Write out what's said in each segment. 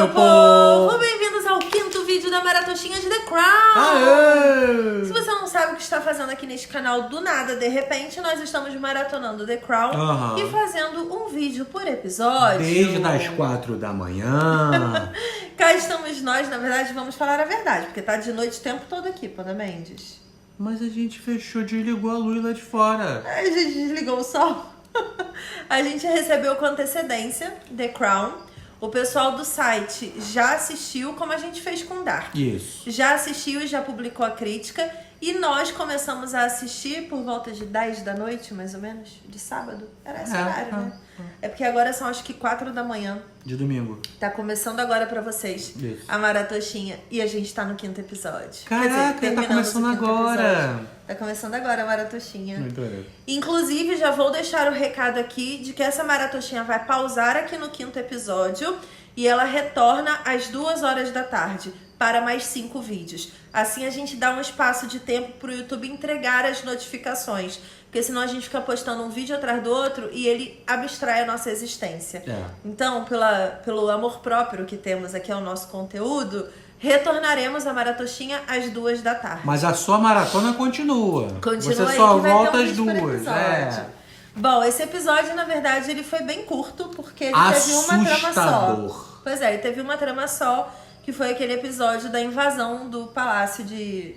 meu povo! Bem-vindos ao quinto vídeo da Maratoshinha de The Crown! Aê! Se você não sabe o que está fazendo aqui neste canal do nada, de repente, nós estamos maratonando The Crown e fazendo um vídeo por episódio. Desde as 4 da manhã. Cá estamos nós, na verdade, vamos falar a verdade, porque tá de noite o tempo todo aqui, Pana Mendes. Mas a gente fechou, desligou a luz lá de fora. A gente desligou o sol. A gente recebeu com antecedência The Crown. O pessoal do site já assistiu, como a gente fez com Dark. Isso. Já assistiu e já publicou a crítica. E nós começamos a assistir por volta de 10 da noite, mais ou menos, de sábado. Era esse horário, né? É porque agora são acho que 4 da manhã. De domingo. Tá começando agora pra vocês. Isso. A Maratoshinha. E a gente tá no quinto episódio. Caraca, tá começando agora. Tá começando agora a Maratoshinha. Muito legal. Inclusive, já vou deixar o recado aqui de que essa Maratoshinha vai pausar aqui no quinto episódio e ela retorna às 2 horas da tarde para mais 5 vídeos. Assim a gente dá um espaço de tempo pro YouTube entregar as notificações, porque senão a gente fica postando um vídeo atrás do outro e ele abstrai a nossa existência. Então, pelo amor próprio que temos aqui ao nosso conteúdo, retornaremos a Maratoshinha às 2 da tarde. Mas a sua maratona continua. Continua. Você aí só que vai volta ter um às vídeo por 2. episódio. Bom, esse episódio, na verdade, ele foi bem curto, porque ele teve uma trama só. Assustador. Pois é, ele teve uma trama só, que foi aquele episódio da invasão do palácio de...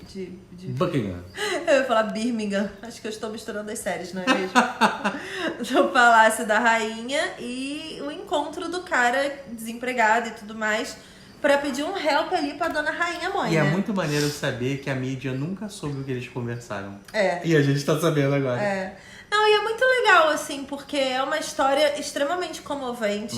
Buckingham. Eu ia falar Birmingham, acho que eu estou misturando as séries, não é mesmo? Do palácio da rainha e o encontro do cara desempregado e tudo mais, pra pedir um help ali pra dona rainha mãe, E né? é muito maneiro saber que a mídia nunca soube o que eles conversaram. É. E a gente tá sabendo agora. É. Não, e é muito legal, assim, porque é uma história extremamente comovente.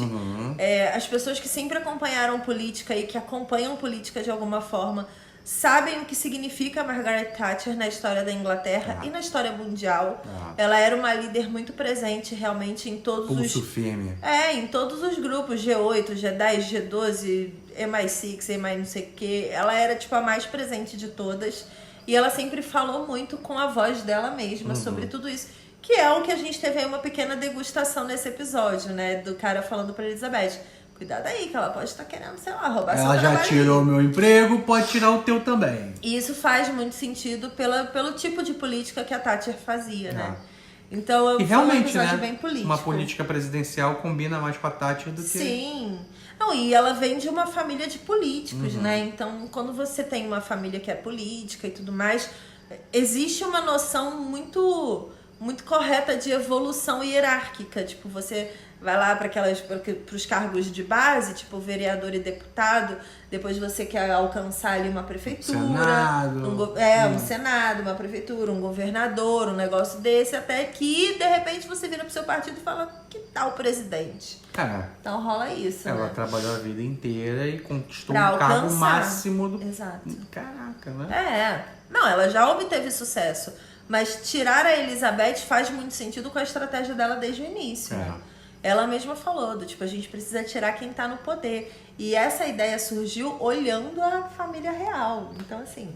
As pessoas que sempre acompanharam política e que acompanham política de alguma forma sabem o que significa Margaret Thatcher na história da Inglaterra e na história mundial. Ela era uma líder muito presente realmente em todos Pulso firme. em todos os grupos, G8, G10, G12, MI6, MI não sei o que. Ela era, tipo, a mais presente de todas. E ela sempre falou muito com a voz dela mesma sobre tudo isso. Que é o que a gente teve aí uma pequena degustação nesse episódio, né? Do cara falando pra Elizabeth. Cuidado aí, que ela pode estar querendo, sei lá, roubar seu Ela já trabalho. tirou o meu emprego, pode tirar o teu também. E isso faz muito sentido pelo tipo de política que a Thatcher fazia, né? Então, E realmente, foi um episódio né? bem político. Uma política presidencial combina mais com a Thatcher do que... Sim. Não, e ela vem de uma família de políticos, né? Então, quando você tem uma família que é política e tudo mais, existe uma noção muito correta de evolução hierárquica. Tipo, você vai lá para os cargos de base, tipo vereador e deputado, depois você quer alcançar ali uma prefeitura, um senado, uma prefeitura, um governador, um negócio desse, até que de repente você vira pro seu partido e fala, que tal presidente? Então rola isso, Ela né? trabalhou a vida inteira e conquistou Pra um cargo alcançar. máximo do... Exato. Caraca, né? Não, ela já obteve sucesso, mas tirar a Elizabeth faz muito sentido com a estratégia dela desde o início, né? Ela mesma falou, do tipo, a gente precisa tirar quem tá no poder. E essa ideia surgiu olhando a família real. Então, assim,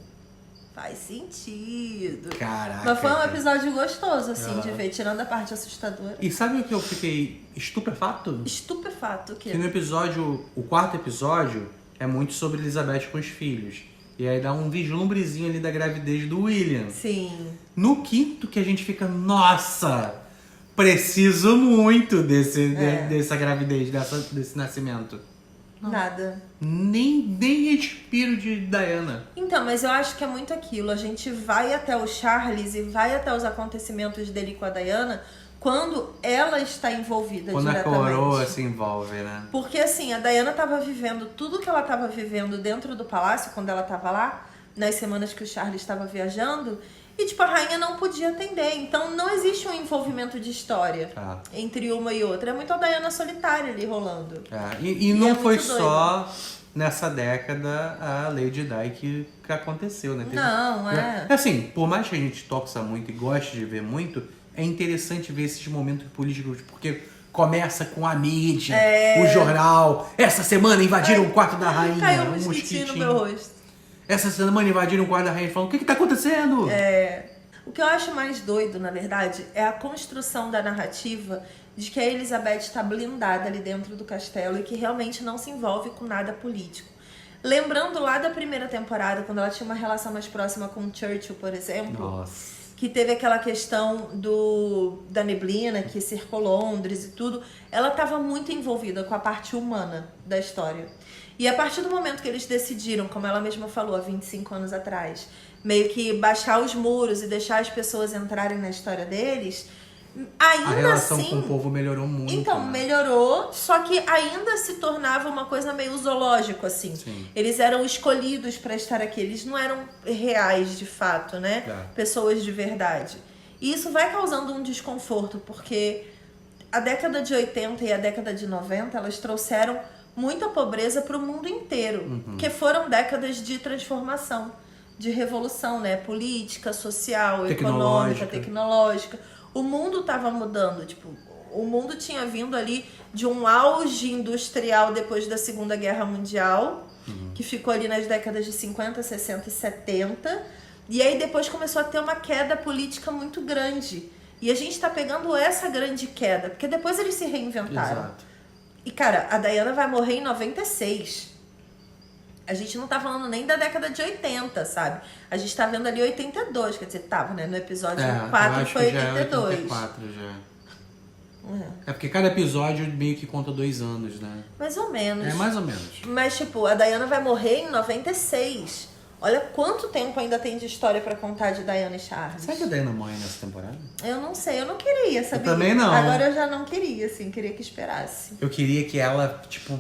faz sentido. Caraca. Mas foi um episódio gostoso, assim, de ver, tirando a parte assustadora. E sabe o que eu fiquei estupefato? Estupefato, o quê? Que no episódio, o quarto episódio, é muito sobre Elizabeth com os filhos. E aí dá um vislumbrezinho ali da gravidez do William. Sim. No quinto que a gente fica, nossa, preciso muito dessa gravidez, desse nascimento. Nada. Nem respiro de Diana. Então, mas eu acho que é muito aquilo. A gente vai até o Charles e vai até os acontecimentos dele com a Diana quando ela está envolvida Quando diretamente. a coroa se envolve, né? Porque assim, a Diana estava vivendo tudo que ela estava vivendo dentro do palácio quando ela estava lá, nas semanas que o Charles estava viajando, e tipo, a rainha não podia atender. Então não existe um envolvimento de história entre uma e outra. É muito a Diana solitária ali rolando. E não foi muito só nessa década a Lady Di que aconteceu, né? Não, Assim, por mais que a gente torça muito e goste de ver muito, é interessante ver esses momentos políticos, porque começa com a mídia, o jornal. Essa semana invadiram o quarto da rainha. Caiu um mosquitinho no meu rosto. Essa semana invadiram o quarto da rainha falando, o que tá acontecendo? O que eu acho mais doido, na verdade, é a construção da narrativa de que a Elizabeth está blindada ali dentro do castelo e que realmente não se envolve com nada político. Lembrando lá da primeira temporada, quando ela tinha uma relação mais próxima com o Churchill, por exemplo, Nossa. que teve aquela questão da neblina que cercou Londres e tudo, ela estava muito envolvida com a parte humana da história. E a partir do momento que eles decidiram, como ela mesma falou há 25 anos atrás, meio que baixar os muros e deixar as pessoas entrarem na história deles, ainda a relação assim, com o povo melhorou muito. Então, né? melhorou, só que ainda se tornava uma coisa meio zoológico, assim. Sim. Eles eram escolhidos para estar aqui, eles não eram reais de fato, né? Pessoas de verdade. E isso vai causando um desconforto, porque a década de 80 e a década de 90, elas trouxeram muita pobreza para o mundo inteiro, porque foram décadas de transformação, de revolução, né? Política, social, econômica, tecnológica. O mundo estava mudando, tipo, o mundo tinha vindo ali de um auge industrial depois da Segunda Guerra Mundial, que ficou ali nas décadas de 50, 60 e 70, e aí depois começou a ter uma queda política muito grande. E a gente está pegando essa grande queda, porque depois eles se reinventaram. Exato. E, cara, a Diana vai morrer em 96. A gente não tá falando nem da década de 80, sabe? A gente tá vendo ali 82, quer dizer, tava, né? No episódio 4 foi 82. 84 já. É porque cada episódio meio que conta 2 anos, né? Mais ou menos. É, mais ou menos. Mas, tipo, a Diana vai morrer em 96. Olha quanto tempo ainda tem de história pra contar de Diana e Charles. Será que a Diana morre nessa temporada? Eu não sei, eu não queria, sabia? Eu também não. Agora eu já não queria, assim, queria que esperasse. Eu queria que ela, tipo,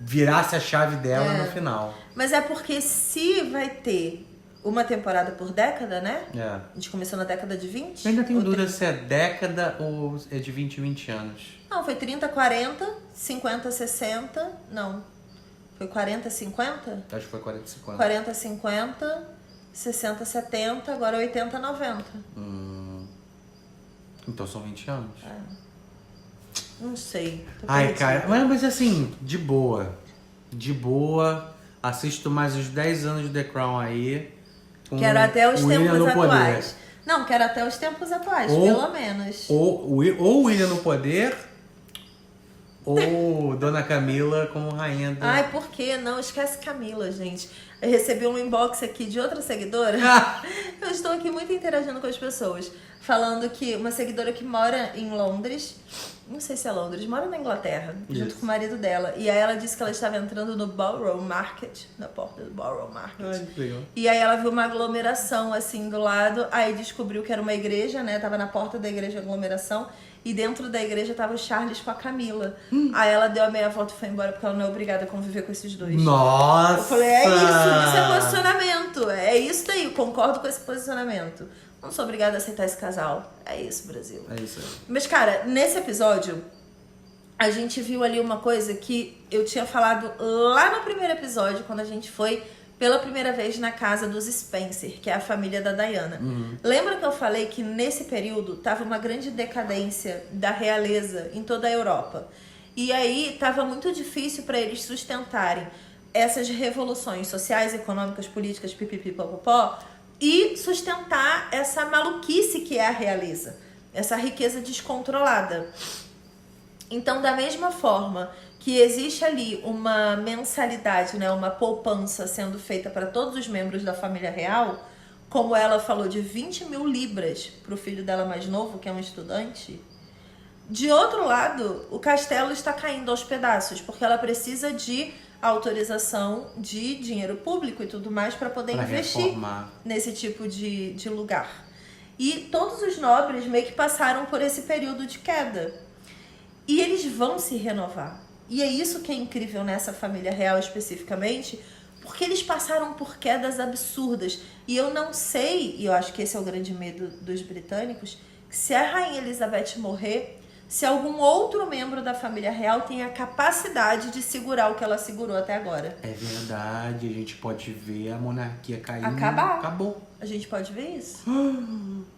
virasse a chave dela no final. Mas é porque se vai ter uma temporada por década, né? A gente começou na década de 20. Eu ainda tenho dúvida se é década ou é de 20 em 20 anos. Não, foi 30, 40, 50, 60. Não. Foi 40, 50? Acho que foi 40, 50. 40, 50, 60, 70, agora 80, 90. Então são 20 anos. Não sei. Ai, cara, mas assim, de boa. De boa. Assisto mais os 10 anos de The Crown aí. Quero até os William tempos no atuais. poder. Não, quero até os tempos atuais, pelo menos. Ou o William no poder, ou Dona Camila como rainha do... Ai, por quê? Não, esquece Camila, gente. Eu recebi um inbox aqui de outra seguidora. Eu estou aqui muito interagindo com as pessoas. Falando que uma seguidora que mora em Londres, não sei se é Londres, mora na Inglaterra, junto com o marido dela. E aí ela disse que ela estava entrando no Borough Market, na porta do Borough Market. Ai, que legal. E aí ela viu uma aglomeração assim do lado, aí descobriu que era uma igreja, né? Tava na porta da igreja a aglomeração. E dentro da igreja tava o Charles com a Camila. Aí ela deu a meia volta e foi embora porque ela não é obrigada a conviver com esses dois. Nossa! Eu falei, é isso é posicionamento. É isso daí, eu concordo com esse posicionamento. Não sou obrigada a aceitar esse casal. É isso, Brasil. É isso aí. Mas, cara, nesse episódio, a gente viu ali uma coisa que eu tinha falado lá no primeiro episódio, quando a gente foi pela primeira vez na casa dos Spencer, que é a família da Diana. Lembra que eu falei que nesse período tava uma grande decadência da realeza em toda a Europa? E aí tava muito difícil para eles sustentarem essas revoluções sociais, econômicas, políticas, pipipipopopó, e sustentar essa maluquice que é a realeza, essa riqueza descontrolada. Então, da mesma forma que existe ali uma mensalidade, né, uma poupança sendo feita para todos os membros da família real, como ela falou, de 20 mil libras para o filho dela mais novo, que é um estudante, de outro lado, o castelo está caindo aos pedaços, porque ela precisa de autorização de dinheiro público e tudo mais para poder investir nesse tipo de lugar. E todos os nobres meio que passaram por esse período de queda. E eles vão se renovar. E é isso que é incrível nessa família real especificamente, porque eles passaram por quedas absurdas. E eu não sei, e eu acho que esse é o grande medo dos britânicos, que se a Rainha Elizabeth morrer, se algum outro membro da família real tem a capacidade de segurar o que ela segurou até agora. É verdade, a gente pode ver a monarquia caindo. Acabou. A gente pode ver isso.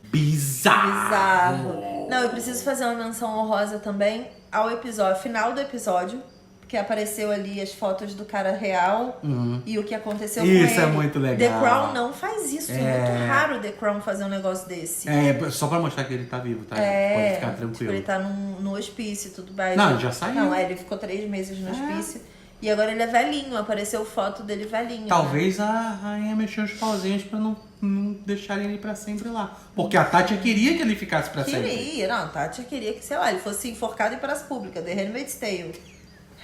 Bizarro! Não, eu preciso fazer uma menção honrosa também ao episódio, final do episódio, porque apareceu ali as fotos do cara real e o que aconteceu com ele. Isso é muito legal. The Crown não faz isso. É muito raro The Crown fazer um negócio desse. Só pra mostrar que ele tá vivo, tá? Pode ficar tranquilo. Tipo, ele tá no hospício e tudo mais. Não, ele já saiu. Não, ele ficou 3 meses no hospício. E agora ele é velhinho, apareceu foto dele velhinho. Talvez a rainha mexeu os pauzinhos pra não deixarem ele pra sempre lá. Porque a Tátia queria que ele ficasse pra sempre. Não, a Tátia queria que, sei lá, ele fosse enforcado em praça pública, The Handmaid's Tale.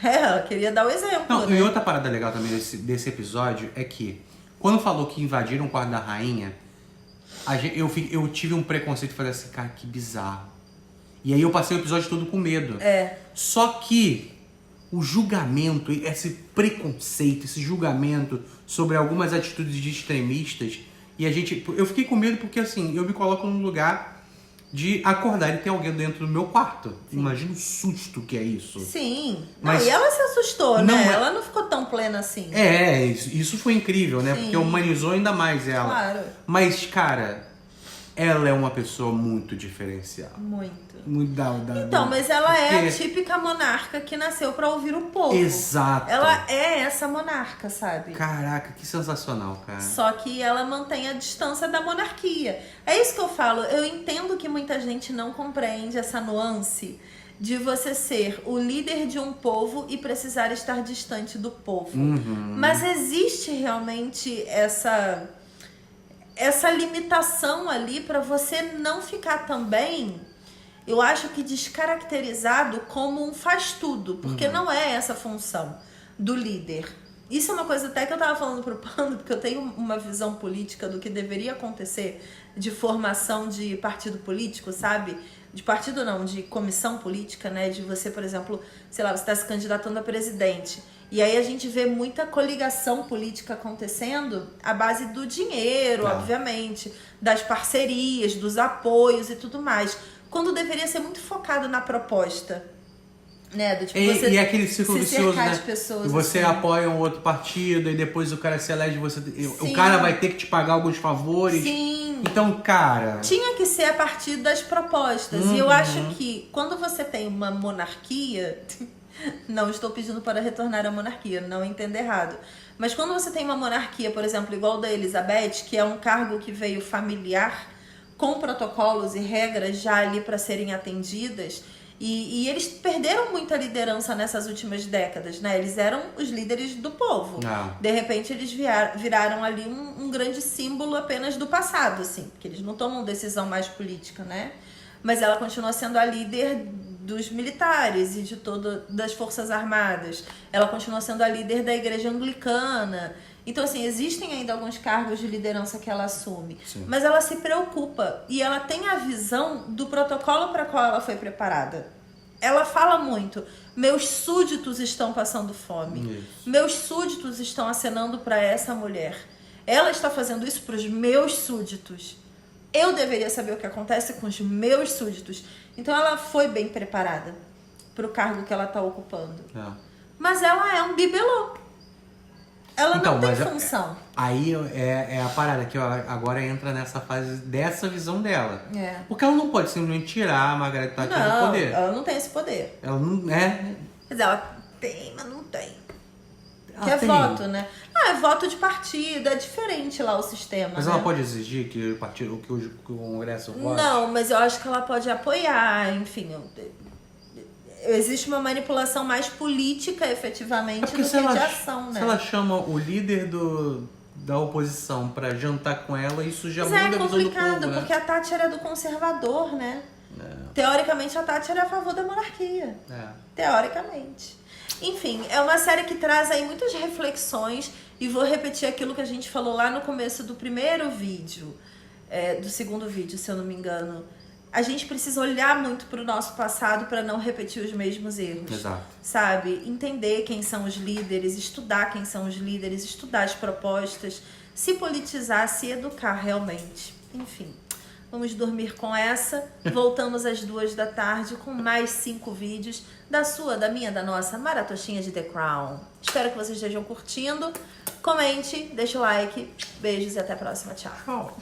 Ela queria dar o exemplo, Não, né? E outra parada legal também desse episódio é que, quando falou que invadiram o quarto da rainha, eu tive um preconceito e falei assim, cara, que bizarro. E aí eu passei o episódio todo com medo. Só que o julgamento, esse preconceito, esse julgamento sobre algumas atitudes de extremistas, eu fiquei com medo porque assim, eu me coloco num lugar de acordar e ter alguém dentro do meu quarto. Sim. Imagina o susto que é isso. Sim. E ela se assustou, né? Ela não ficou tão plena assim. Isso foi incrível, né? Sim. Porque humanizou ainda mais ela. Claro. Mas, cara, ela é uma pessoa muito diferencial. Muito. Mas ela é a típica monarca que nasceu pra ouvir o povo. Exato. Ela é essa monarca, sabe? Caraca, que sensacional, cara. Só que ela mantém a distância da monarquia. É isso que eu falo. Eu entendo que muita gente não compreende essa nuance de você ser o líder de um povo e precisar estar distante do povo. Mas existe realmente essa limitação ali pra você não ficar também, eu acho que descaracterizado como um faz-tudo, porque não é essa a função do líder. Isso é uma coisa até que eu tava falando pro Pando, porque eu tenho uma visão política do que deveria acontecer de formação de partido político, sabe? De partido não, de comissão política, né? De você, por exemplo, sei lá, você tá se candidatando a presidente. E aí a gente vê muita coligação política acontecendo à base do dinheiro, obviamente, das parcerias, dos apoios e tudo mais. Quando deveria ser muito focado na proposta, né? Do, tipo, você e aquele círculo vicioso, né? Pessoas, você assim. Apoia um outro partido e depois o cara se elege, o cara vai ter que te pagar alguns favores. Sim. Então, cara... Tinha que ser a partir das propostas. E eu acho que quando você tem uma monarquia... Não estou pedindo para retornar à monarquia, não entenda errado. Mas quando você tem uma monarquia, por exemplo, igual da Elizabeth, que é um cargo que veio familiar, com protocolos e regras já ali para serem atendidas, e eles perderam muita liderança nessas últimas décadas, né? Eles eram os líderes do povo. De repente eles viraram ali um grande símbolo apenas do passado, assim, porque eles não tomam decisão mais política, né? Mas ela continua sendo a líder dos militares e de das forças armadas. Ela continua sendo a líder da igreja anglicana. Então, assim, existem ainda alguns cargos de liderança que ela assume. Sim. Mas ela se preocupa e ela tem a visão do protocolo para qual ela foi preparada. Ela fala muito, meus súditos estão passando fome. Isso. Meus súditos estão acenando para essa mulher. Ela está fazendo isso para os meus súditos. Eu deveria saber o que acontece com os meus súditos. Então ela foi bem preparada para o cargo que ela está ocupando. Mas ela é um bibelô. Ela não tem função. Aí é a parada que agora entra nessa fase dessa visão dela. Porque ela não pode simplesmente tirar a Margaret Thatcher do poder. Ela não tem esse poder. Ela não é. Quer dizer, ela tem, mas não tem. Que é voto, né? É voto de partido, é diferente lá o sistema. Mas né? ela pode exigir que o Congresso vote? Não, mas eu acho que ela pode apoiar, enfim. Existe uma manipulação mais política, efetivamente, do que de ação, né? Se ela chama o líder da oposição pra jantar com ela, isso já muda a visão do povo, né? É complicado, porque a Thatcher é do conservador, né? Teoricamente, a Thatcher é a favor da monarquia. Teoricamente. Enfim, é uma série que traz aí muitas reflexões e vou repetir aquilo que a gente falou lá no começo do primeiro vídeo, do segundo vídeo, se eu não me engano. A gente precisa olhar muito para o nosso passado para não repetir os mesmos erros. Exato. Sabe? Entender quem são os líderes, estudar quem são os líderes, estudar as propostas, se politizar, se educar realmente. Enfim. Vamos dormir com essa. Voltamos às 14h com mais 5 vídeos da sua, da minha, da nossa maratostinha de The Crown. Espero que vocês estejam curtindo. Comente, deixa o like. Beijos e até a próxima. Tchau.